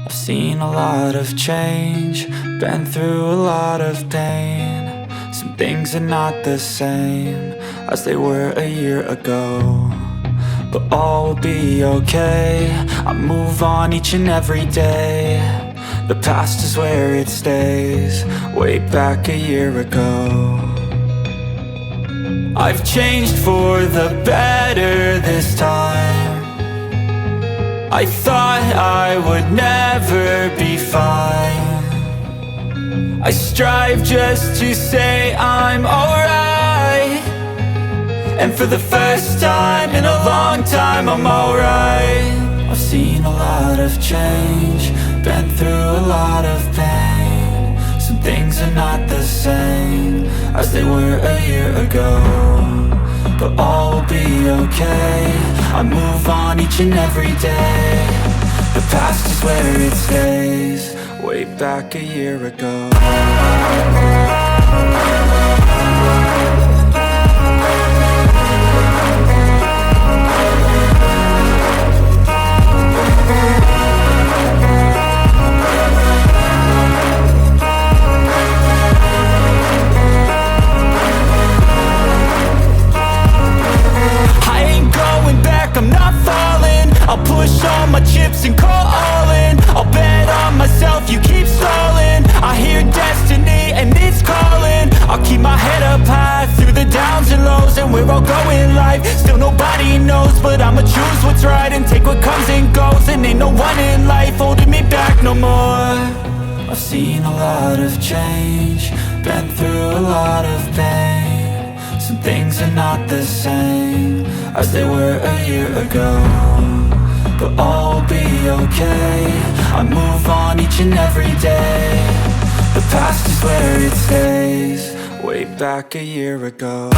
I've seen a lot of change, been through a lot of pain. Some things are not the same as they were a year ago, but all will be okay. I move on each and every day. The past is where it stays, way back a year ago. I've changed for the better this time. I thought I would never be fine. I strive just to say I'm alright, and for the first time in a long time I'm alright. I've seen a lot of change, been through a lot of pain. Some things are not the same as they were a year ago, but all will be okay. I move on each and every day. The past is where it stays, way back a year ago. I'm not falling, I'll push all my chips and call all in. I'll bet on myself, you keep stalling. I hear destiny and it's calling. I'll keep my head up high through the downs and lows, and where I'll go in life, still nobody knows. But I'ma choose what's right and take what comes and goes, and ain't no one in life holding me back no more. I've seen a lot of change, been through a lot of pain. Some things are not the same as they were a year ago, but all will be okay. I move on each and every day. The past is where it stays, way back a year ago.